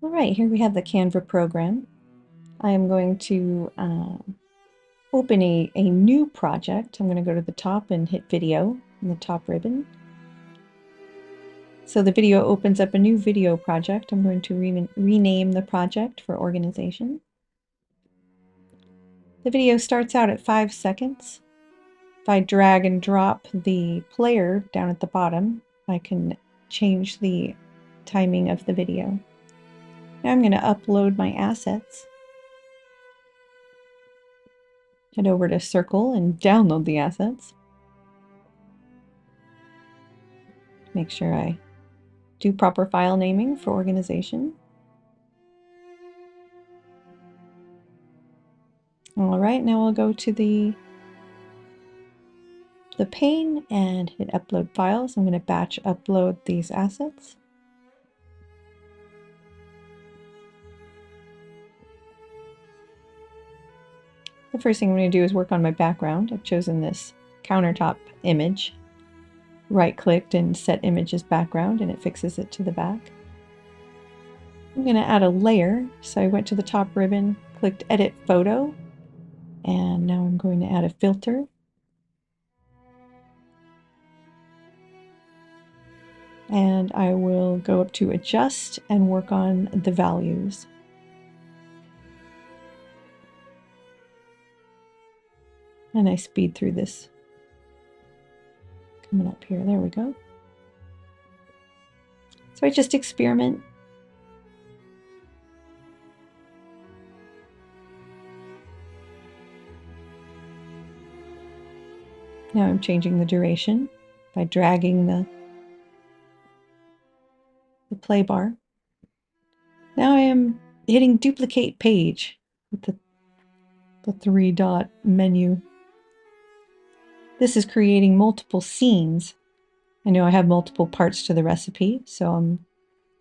All right, here we have the Canva program. I am going to open a new project. I'm going to go to the top and hit video in the top ribbon. So the video opens up a new video project. I'm going to rename the project for organization. The video starts out at 5 seconds. If I drag and drop the player down at the bottom, I can change the timing of the video. Now I'm going to upload my assets. Head over to Circle and download the assets. Make sure I do proper file naming for organization. All right, now we'll go to the pane and hit upload files. I'm going to batch upload these assets. The first thing I'm going to do is work on my background. I've chosen this countertop image. Right-clicked and set image as background, and it fixes it to the back. I'm going to add a layer, so I went to the top ribbon, clicked Edit Photo, and now I'm going to add a filter. And I will go up to Adjust and work on the values. And I speed through this. Coming up here, there we go. So I just experiment. Now I'm changing the duration by dragging the play bar. Now I am hitting duplicate page with the 3-dot menu. This is creating multiple scenes. I know I have multiple parts to the recipe, so I'm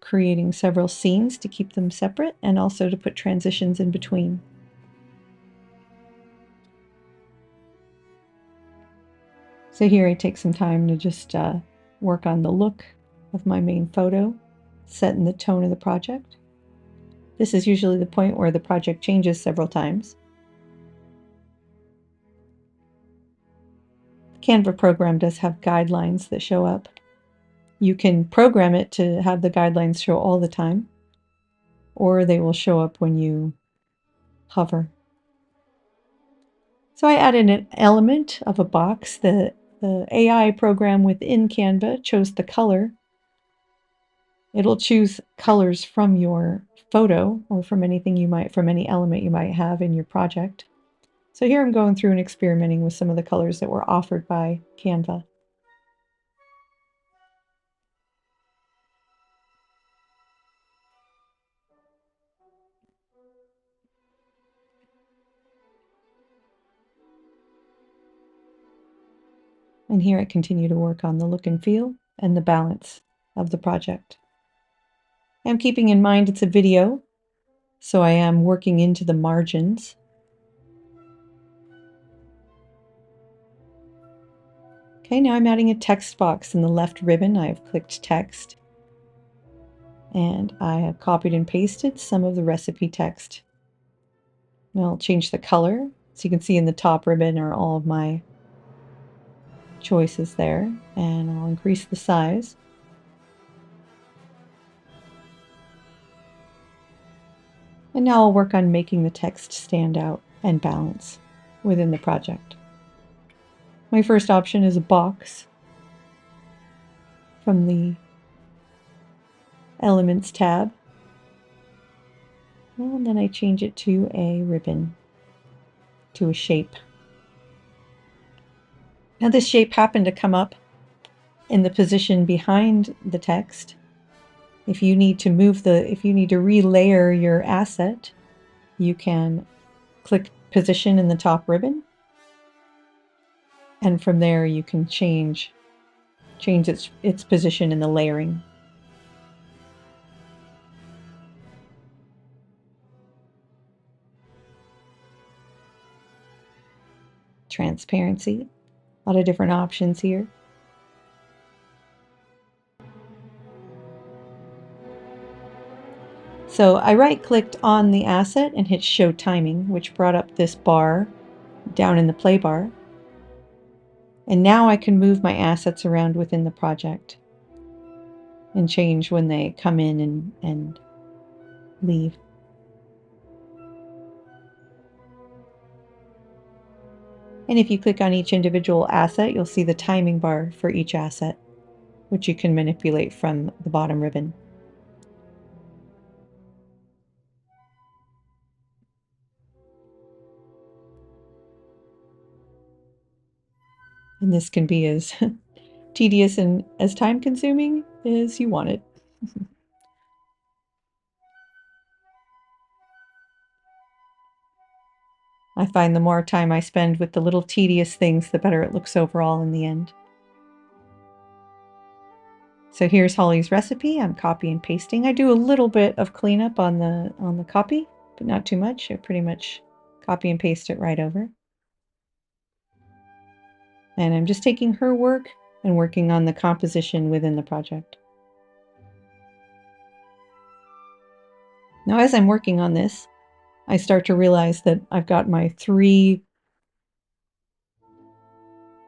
creating several scenes to keep them separate and also to put transitions in between. So here I take some time to just work on the look of my main photo, setting the tone of the project. This is usually the point where the project changes several times. The Canva program does have guidelines that show up. You can program it to have the guidelines show all the time, or they will show up when you hover. So I added an element of a box. The AI program within Canva chose the color. It'll choose colors from your photo or from anything from any element you might have in your project. So here I'm going through and experimenting with some of the colors that were offered by Canva. And here I continue to work on the look and feel and the balance of the project. I'm keeping in mind it's a video, so I am working into the margins. Okay, now I'm adding a text box in the left ribbon. I've clicked text, and I have copied and pasted some of the recipe text. Now I'll change the color, so you can see in the top ribbon are all of my choices there, and I'll increase the size. And now I'll work on making the text stand out and balance within the project. My first option is a box from the Elements tab. And then I change it to a ribbon, to a shape. Now this shape happened to come up in the position behind the text. If you need to relayer your asset, you can click position in the top ribbon. And from there you can change its position in the layering. Transparency, a lot of different options here. So I right-clicked on the asset and hit Show Timing, which brought up this bar down in the play bar. And now I can move my assets around within the project and change when they come in and leave. And if you click on each individual asset, you'll see the timing bar for each asset, which you can manipulate from the bottom ribbon. And this can be as tedious and as time-consuming as you want it. I find the more time I spend with the little tedious things, the better it looks overall in the end. So here's Holly's recipe. I'm copy and pasting. I do a little bit of cleanup on the copy, but not too much. I pretty much copy and paste it right over. And I'm just taking her work and working on the composition within the project. Now, as I'm working on this, I start to realize that I've got my 3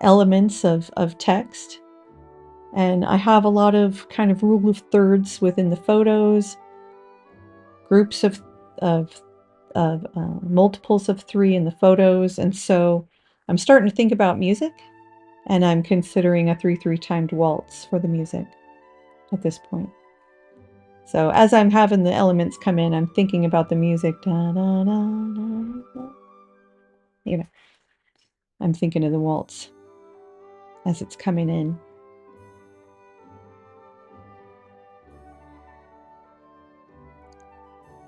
elements of text, and I have a lot of kind of rule of thirds within the photos, groups of multiples of 3 in the photos, and so I'm starting to think about music, and I'm considering a 3/3 timed waltz for the music at this point. So as I'm having the elements come in, I'm thinking about the music. Da, da, da, da, da. You know, I'm thinking of the waltz as it's coming in.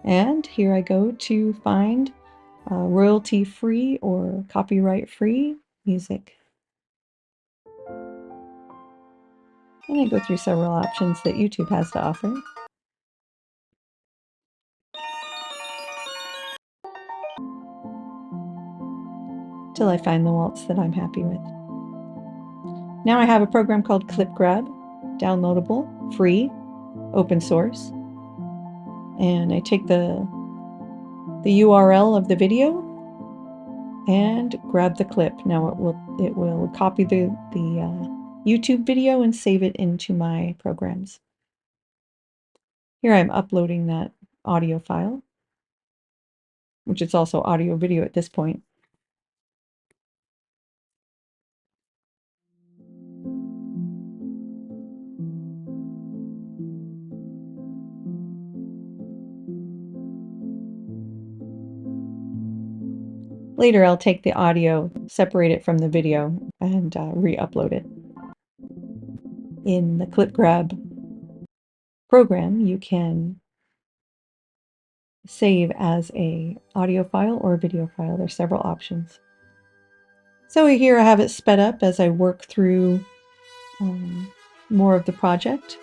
And here I go to find royalty-free or copyright-free music. And I go through several options that YouTube has to offer. Till I find the waltz that I'm happy with. Now I have a program called ClipGrab, downloadable, free, open source. And I take the URL of the video and grab the clip. Now it will copy the YouTube video and save it into my programs. Here I'm uploading that audio file, which is also audio video at this point. Later I'll take the audio, separate it from the video, and re-upload it. In the ClipGrab program, you can save as a audio file or a video file. There's several options. So here I have it sped up as I work through more of the project.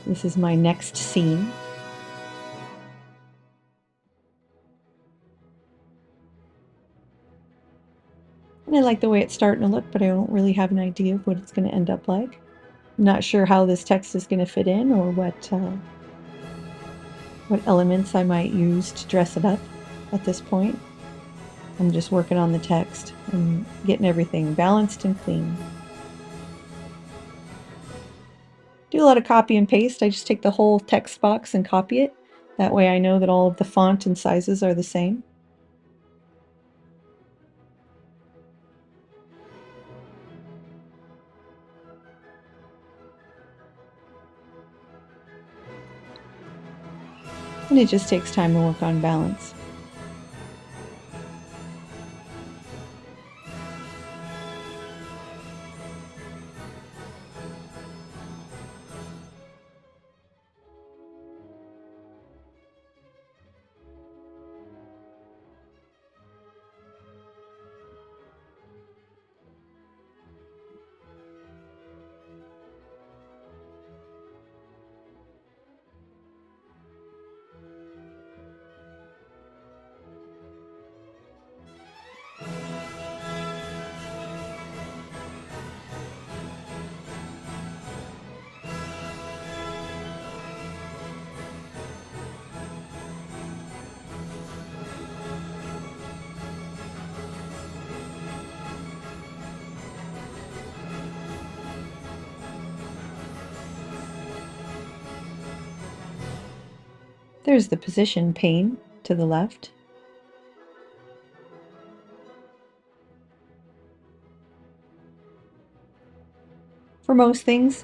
This is my next scene. And I like the way it's starting to look, but I don't really have an idea of what it's going to end up like. I'm not sure how this text is going to fit in or what elements I might use to dress it up at this point. I'm just working on the text and getting everything balanced and clean. Do a lot of copy and paste. I just take the whole text box and copy it. That way I know that all of the font and sizes are the same. And it just takes time to work on balance. There's the position pane to the left. For most things,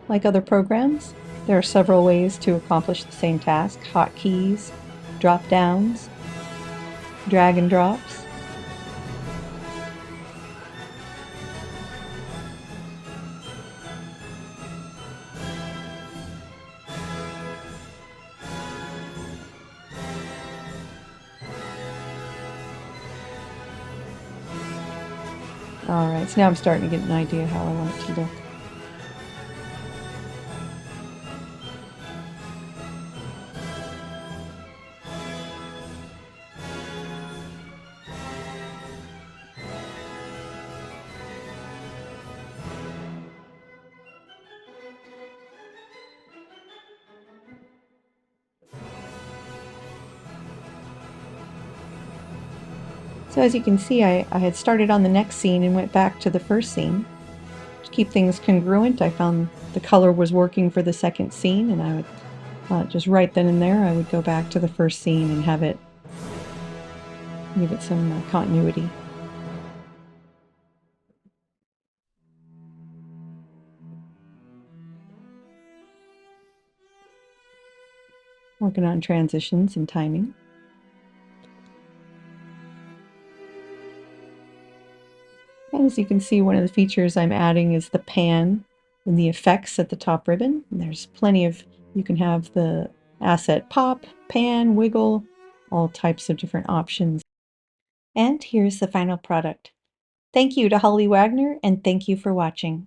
like other programs, there are several ways to accomplish the same task: hotkeys, drop downs, drag and drops. Alright, so now I'm starting to get an idea how I want it to look. So as you can see, I had started on the next scene and went back to the first scene. To keep things congruent, I found the color was working for the second scene, and I would just right then and there, I would go back to the first scene and have it, give it some continuity. Working on transitions and timing. And as you can see, one of the features I'm adding is the pan and the effects at the top ribbon. And there's plenty of, you can have the asset pop, pan, wiggle, all types of different options. And here's the final product. Thank you to Holly Wagner, and thank you for watching.